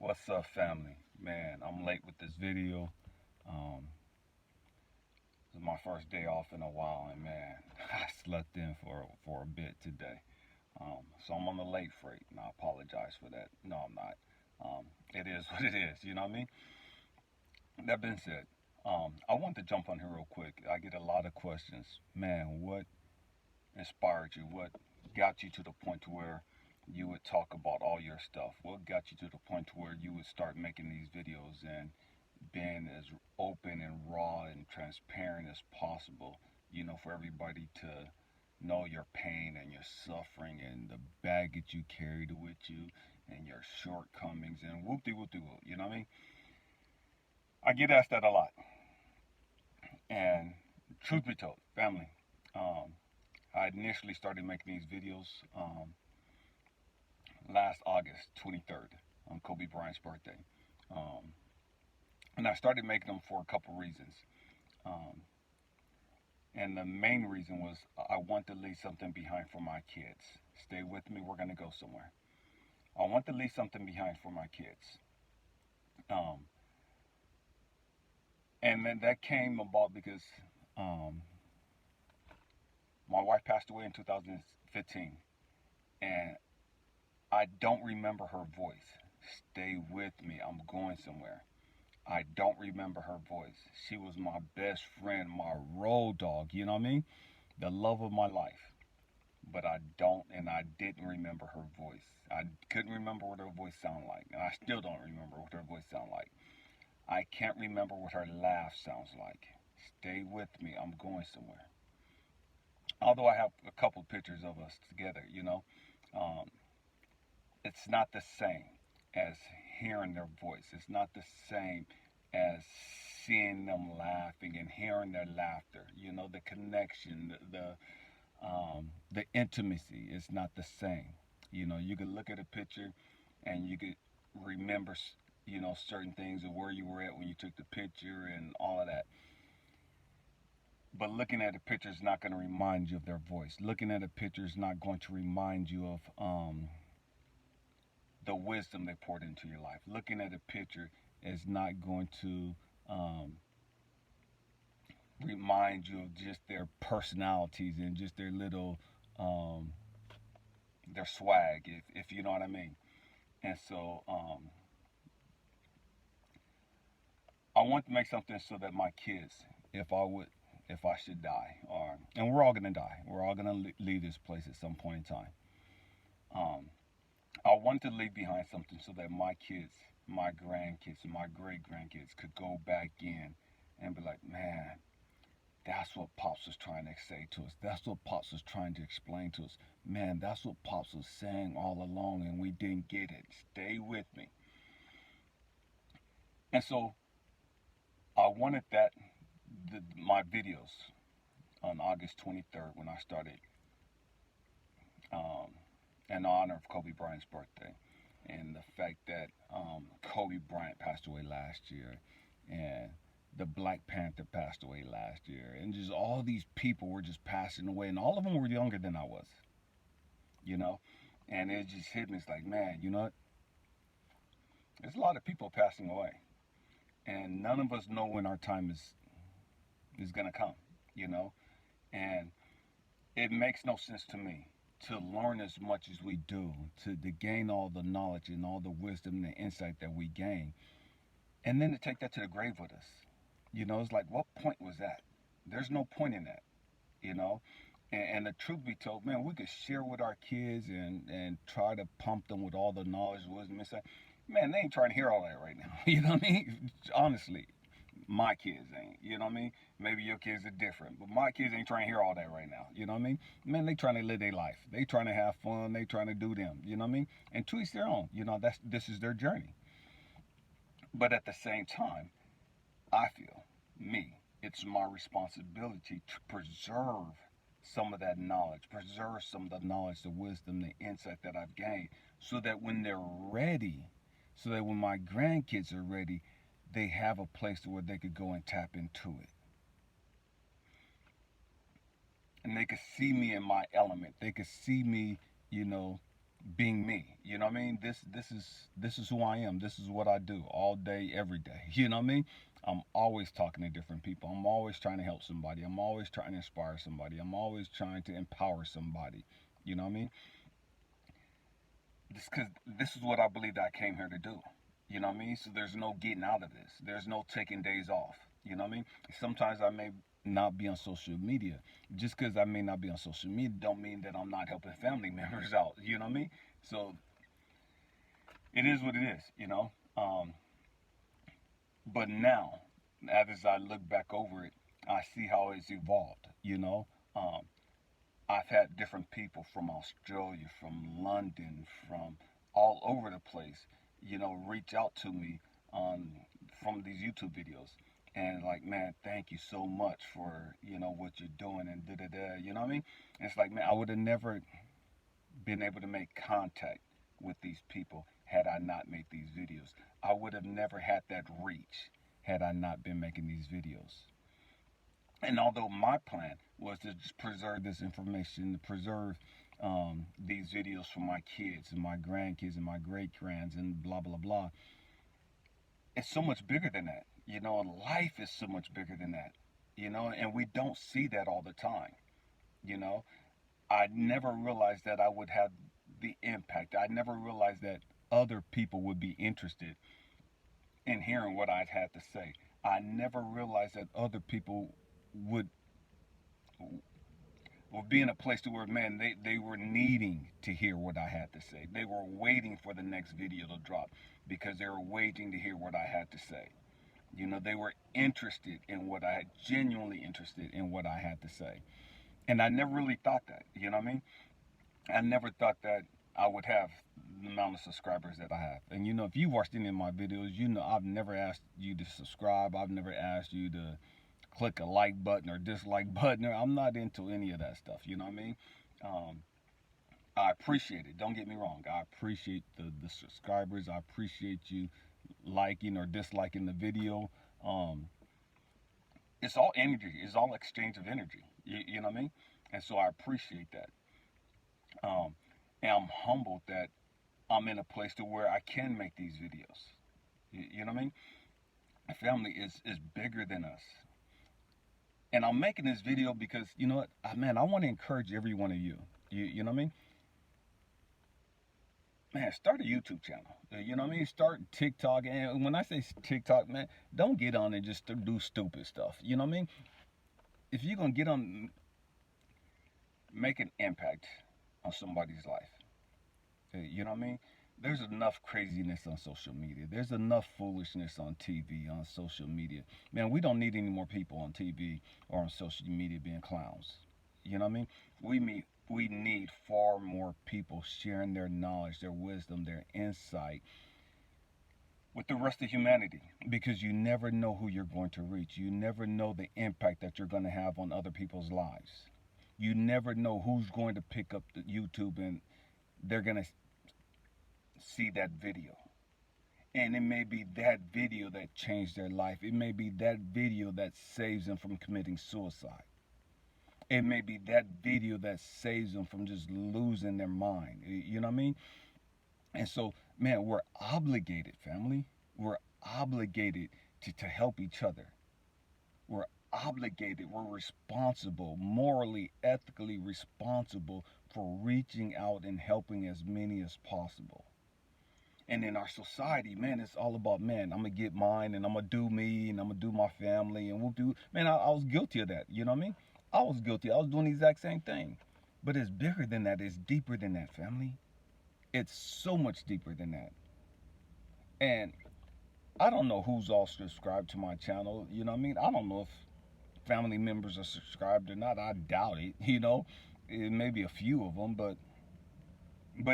What's up, family? Man, I'm late with this video. Um, this is my first day off in a while, and man, I slept in for a bit today. So I'm on the late freight, and I apologize for that. No, I'm not. It is what it is. You know what I mean? That being said, I want to jump on here real quick. I get a lot of questions. Man, what inspired you? What got you to the point to where you would talk about all your stuff? What got you to the point to where you would start making these videos and being as open and raw and transparent as possible, for everybody to know your pain and your suffering and the baggage you carried with you and your shortcomings and whoop de whoop de whoop. You know what I mean? I get asked that a lot. And truth be told, family, um, I initially started making these videos last August 23rd on Kobe Bryant's birthday. Um, and I started making them for a couple reasons. Um, And the main reason was I want to leave something behind for my kids. Stay with me, we're going to go somewhere. I want to leave something behind for my kids. Um, and then that came about because um, my wife passed away in 2015. And I don't remember her voice. Stay with me, I'm going somewhere. I don't remember her voice. She was my best friend, my road dog, you know what I mean? The love of my life. But I don't, and I didn't remember her voice. I couldn't remember what her voice sounded like, and I still don't remember what her voice sounded like. I can't remember what her laugh sounds like. Stay with me, I'm going somewhere. Although I have a couple pictures of us together, um, it's not the same as hearing their voice. It's not the same as seeing them laughing and hearing their laughter. The connection, the intimacy is not the same. You could look at a picture and you could remember, certain things of where you were at when you took the picture and all of that. But looking at a picture is not going to remind you of their voice. Looking at a picture is not going to remind you of the wisdom they poured into your life. Looking at a picture is not going to remind you of just their personalities and just their little um, their swag, if you know what I mean. And so I want to make something so that my kids, if I should die, or and we're all gonna die, we're all gonna leave this place at some point in time. Um, I want to leave behind something so that my kids, my grandkids, and my great grandkids could go back in and be like, man, that's what Pops was trying to say to us. That's what Pops was trying to explain to us. Man, that's what Pops was saying all along, and we didn't get it. Stay with me. And so I wanted my videos on August 23rd when I started um, in honor of Kobe Bryant's birthday and the fact that Kobe Bryant passed away last year and the Black Panther passed away last year and just all these people were just passing away and all of them were younger than I was, you know, and it just hit me. It's like, man, you know what? There's a lot of people passing away and none of us know when our time is gonna come, you know, and it makes no sense to me to learn as much as we do, to gain all the knowledge and all the wisdom and the insight that we gain, and then to take that to the grave with us. It's like, what point was that? There's no point in that, you know? And the truth be told, man, we could share with our kids and try to pump them with all the knowledge, wisdom, and say, man, they ain't trying to hear all that right now. You know what I mean? Honestly, my kids ain't. You know what I mean? Maybe your kids are different, but my kids ain't trying to hear all that right now. You know what I mean? Man, they trying to live their life. They trying to have fun. They trying to do them. You know what I mean? And to each their own. This is their journey. But at the same time, I feel it's my responsibility to preserve some of that knowledge, preserve some of the knowledge, the wisdom, the insight that I've gained, so that when they're ready, so that when my grandkids are ready, they have a place where they could go and tap into it. And they could see me in my element. They could see me, you know, being me. You know what I mean? This is who I am. This is what I do all day, every day. You know what I mean? I'm always talking to different people. I'm always trying to help somebody. I'm always trying to inspire somebody. I'm always trying to empower somebody. You know what I mean? This because this is what I believe that I came here to do. You know what I mean? So there's no getting out of this. There's no taking days off. You know what I mean? Sometimes I may not be on social media. Just because I may not be on social media don't mean that I'm not helping family members out. You know what I mean? So it is what it is. But now, as I look back over it, I see how it's evolved. I've had different people from Australia, from London, from all over the place, reach out to me on from these YouTube videos. And like, man, thank you so much for, what you're doing and da da da. You know what I mean? And it's like, man, I would have never been able to make contact with these people had I not made these videos. I would have never had that reach had I not been making these videos. And although my plan was to just preserve this information, to preserve these videos for my kids and my grandkids and my great grands and blah, blah, blah, it's so much bigger than that. Life is so much bigger than that, and we don't see that all the time. You know, I never realized that I would have the impact. I never realized that other people would be interested in hearing what I had to say. I never realized that other people would would be in a place to where, man, they were needing to hear what I had to say. They were waiting for the next video to drop because they were waiting to hear what I had to say. They were interested in what I had, genuinely interested in what I had to say. And I never really thought that, you know what I mean? I never thought that I would have the amount of subscribers that I have. And if you've watched any of my videos, I've never asked you to subscribe. I've never asked you to click a like button or dislike button. I'm not into any of that stuff. You know what I mean? Um, I appreciate it. Don't get me wrong. I appreciate the subscribers. I appreciate you liking or disliking the video. Um, it's all energy. It's all exchange of energy. You know what I mean? And so I appreciate that. Um, and I'm humbled that I'm in a place to where I can make these videos. You know what I mean? My family is bigger than us. And I'm making this video because, you know what, man, I want to encourage every one of you. You know what I mean? Man, start a YouTube channel. You know what I mean? Start TikTok. And when I say TikTok, man, don't get on and just do stupid stuff. You know what I mean? If you're going to get on, make an impact on somebody's life. You know what I mean? There's enough craziness on social media. There's enough foolishness on TV, on social media. Man, we don't need any more people on TV or on social media being clowns. You know what I mean? We need far more people sharing their knowledge, their wisdom, their insight with the rest of humanity, because you never know who you're going to reach. You never know the impact that you're going to have on other people's lives. You never know who's going to pick up the YouTube and they're going to see that video. And it may be that video that changed their life. It may be that video that saves them from committing suicide. It may be that video that saves them from just losing their mind. You know what I mean? And so, man, we're obligated, family. We're obligated to help each other. We're obligated, we're responsible, morally, ethically responsible for reaching out and helping as many as possible. And in our society, man, it's all about, man, I'm going to get mine and I'm going to do me and I'm going to do my family and we'll do, man, I was guilty of that. You know what I mean? I was guilty. I was doing the exact same thing. But it's bigger than that. It's deeper than that, family. It's so much deeper than that. And I don't know who's all subscribed to my channel. You know what I mean? I don't know if family members are subscribed or not. I doubt it. It may be a few of them, but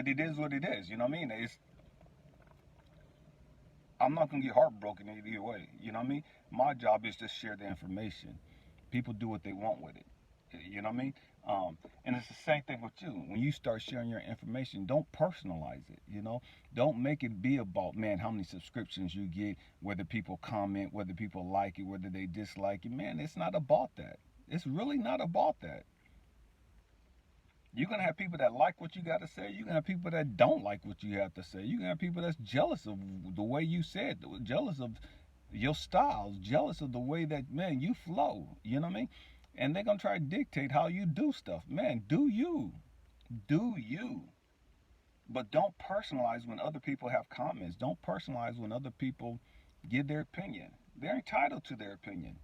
it is what it is. You know what I mean? I'm not gonna get heartbroken either way. You know what I mean? My job is to share the information. People do what they want with it. You know what I mean? And it's the same thing with you. When you start sharing your information, don't personalize it. Don't make it be about, man, how many subscriptions you get, whether people comment, whether people like it, whether they dislike it. Man, it's not about that. It's really not about that. You're gonna have people that like what you got to say. You're gonna have people that don't like what you have to say. You're gonna have people that's jealous of the way you said, jealous of your styles, jealous of the way that, man, you flow. You know what I mean? And they're gonna try to dictate how you do stuff. Man, do you? Do you? But don't personalize when other people have comments. Don't personalize when other people give their opinion. They're entitled to their opinion.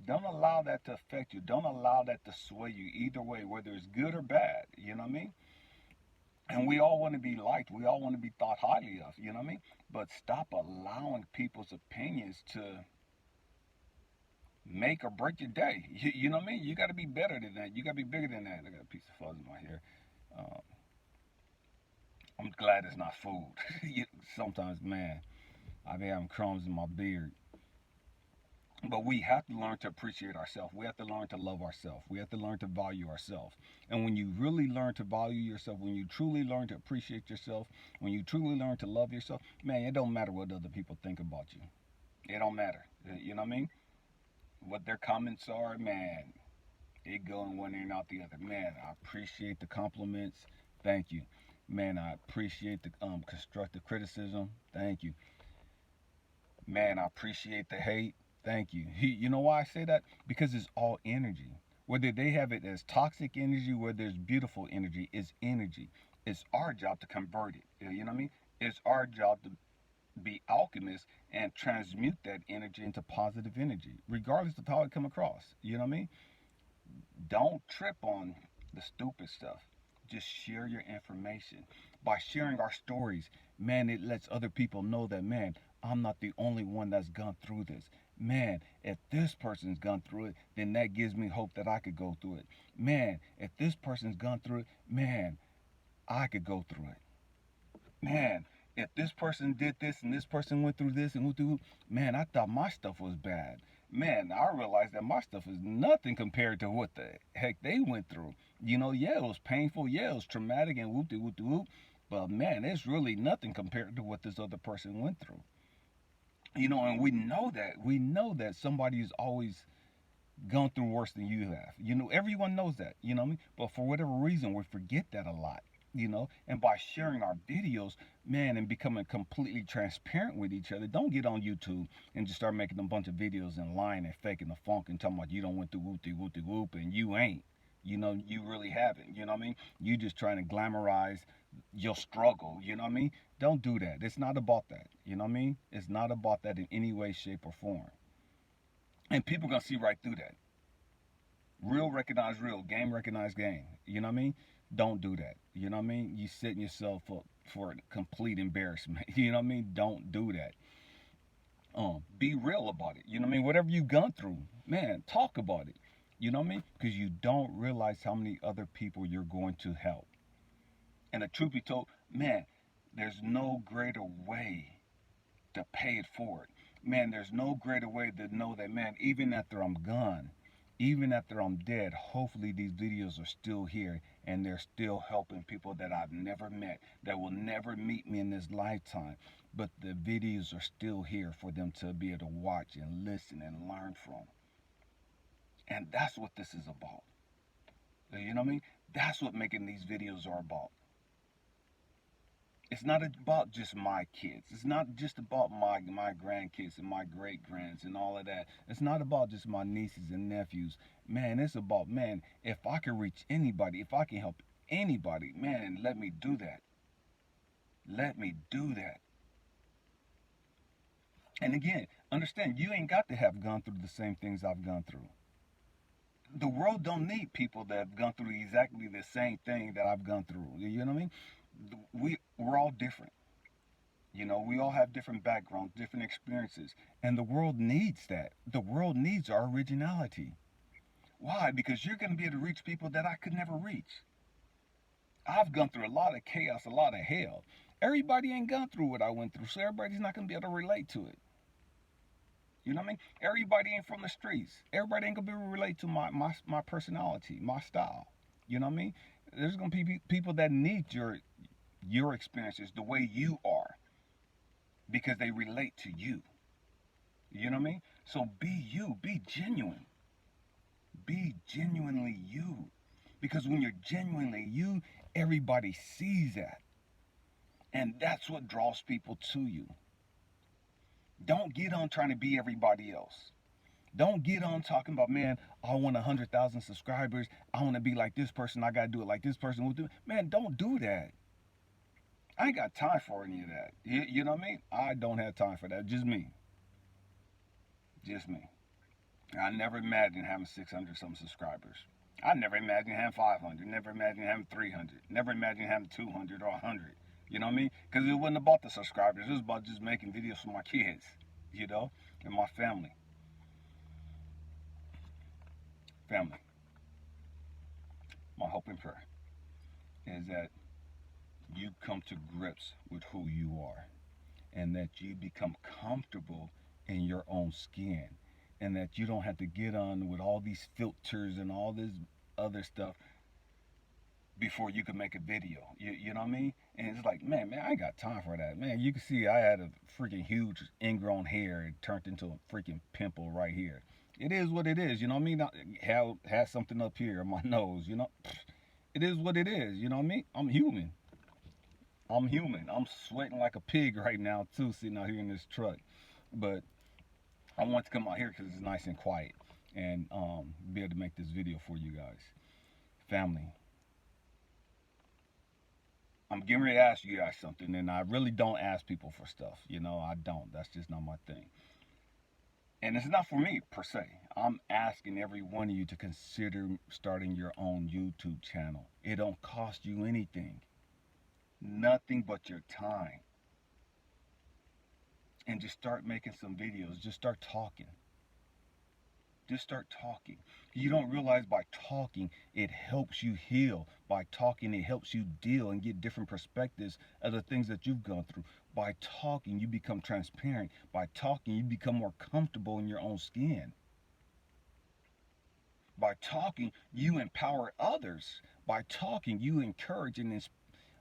Don't allow that to affect you. Don't allow that to sway you either way, whether it's good or bad. You know what I mean? And we all want to be liked. We all want to be thought highly of. You know what I mean? But stop allowing people's opinions to make or break your day. You know what I mean? You got to be better than that. You got to be bigger than that. I got a piece of fuzz in my hair. Uh, I'm glad it's not food. Sometimes, man, I be having crumbs in my beard. But we have to learn to appreciate ourselves. We have to learn to love ourselves. We have to learn to value ourselves. And when you really learn to value yourself, when you truly learn to appreciate yourself, when you truly learn to love yourself, man, it don't matter what other people think about you. It don't matter. You know what I mean? What their comments are, man, it going one ear and out the other. Man, I appreciate the compliments. Thank you. Man, I appreciate the constructive criticism. Thank you. Man, I appreciate the hate. Thank you. You know why I say that? Because it's all energy. Whether they have it as toxic energy, whether it's beautiful energy, it's energy. It's our job to convert it. You know what I mean? It's our job to be alchemists and transmute that energy into positive energy, regardless of how it come across. You know what I mean? Don't trip on the stupid stuff. Just share your information. By sharing our stories, man, it lets other people know that, man, I'm not the only one that's gone through this. Man, if this person's gone through it, then that gives me hope that I could go through it. Man, if this person's gone through it, man, I could go through it. Man, if this person did this and this person went through this and went through, man, I thought my stuff was bad. Man, I realized that my stuff is nothing compared to what the heck they went through. You know, yeah, it was painful, yeah, it was traumatic and whoop de whoop de whoop, but man, it's really nothing compared to what this other person went through. You know, and we know that. We know that somebody's always gone through worse than you have. You know, everyone knows that, you know what I mean? But for whatever reason, we forget that a lot, you know? And by sharing our videos, man, and becoming completely transparent with each other, don't get on YouTube and just start making a bunch of videos and lying and faking the funk and talking about you don't went through whoop de whoop and you ain't. You know, you really haven't. You know what I mean? You just trying to glamorize your struggle. You know what I mean? Don't do that. It's not about that. You know what I mean? It's not about that in any way, shape, or form. And people gonna see right through that. Real recognize real, game recognize game. You know what I mean? Don't do that. You know what I mean? You setting yourself up for complete embarrassment. You know what I mean? Don't do that. Be real about it. You know what I mean? Whatever you've gone through, man, talk about it. You know what I mean? Because you don't realize how many other people you're going to help. And the truth be told, man, there's no greater way to pay it forward. Man, there's no greater way to know that, man, even after I'm gone, even after I'm dead, hopefully these videos are still here and they're still helping people that I've never met, that will never meet me in this lifetime. But the videos are still here for them to be able to watch and listen and learn from. And that's what this is about. You know what I mean? That's what making these videos are about. It's not about just my kids. It's not just about my grandkids and my great grands and all of that. It's not about just my nieces and nephews. Man, it's about, man, if I can reach anybody, if I can help anybody, man, let me do that. Let me do that. And again, understand, you ain't got to have gone through the same things I've gone through. The world don't need people that have gone through exactly the same thing that I've gone through. You know what I mean? We're all different. You know, we all have different backgrounds, different experiences, and the world needs that. The world needs our originality. Why? Because you're going to be able to reach people that I could never reach. I've gone through a lot of chaos, a lot of hell. Everybody ain't gone through what I went through, so everybody's not going to be able to relate to it. You know what I mean? Everybody ain't from the streets. Everybody ain't going to be able to relate to my personality, my style. You know what I mean? There's going to be people that need your experiences the way you are because they relate to you. You know what I mean? So be you, be genuine. Be genuinely you. Because when you're genuinely you, everybody sees that. And that's what draws people to you. Don't get on trying to be everybody else. Don't get on talking about, man, I want 100,000 subscribers. I want to be like this person. I got to do it like this person will do it. Man, don't do that. I ain't got time for any of that. You know what I mean? I don't have time for that. Just me. Just me. I never imagined having 600 some subscribers. I never imagined having 500. Never imagined having 300. Never imagined having 200 or 100. You know what I mean? Because it wasn't about the subscribers. It was about just making videos for my kids, you know, and my family. Family. My hope and prayer is that you come to grips with who you are and that you become comfortable in your own skin and that you don't have to get on with all these filters and all this other stuff before you can make a video. You know what I mean? And it's like, man, I ain't got time for that. Man, you can see I had a freaking huge ingrown hair. It turned into a freaking pimple right here. It is what it is. You know what I mean? I had something up here on my nose. You know, it is what it is. You know what I mean? I'm human. I'm human. I'm sweating like a pig right now too, sitting out here in this truck. But I want to come out here because it's nice and quiet and be able to make this video for you guys. Family, I'm getting ready to ask you guys something, and I really don't ask people for stuff. You know, I don't. That's just not my thing. And it's not for me per se. I'm asking every one of you to consider starting your own YouTube channel. It don't cost you anything, nothing but your time. And just start making some videos. Just start talking. Just start talking. You don't realize by talking, it helps you heal. By talking, it helps you deal and get different perspectives of the things that you've gone through. By talking, you become transparent. By talking, you become more comfortable in your own skin. By talking, you empower others. By talking, you encourage and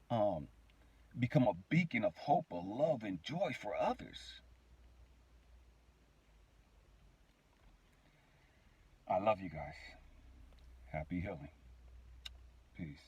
um, become a beacon of hope, of love, and joy for others. I love you guys. Happy healing. Peace.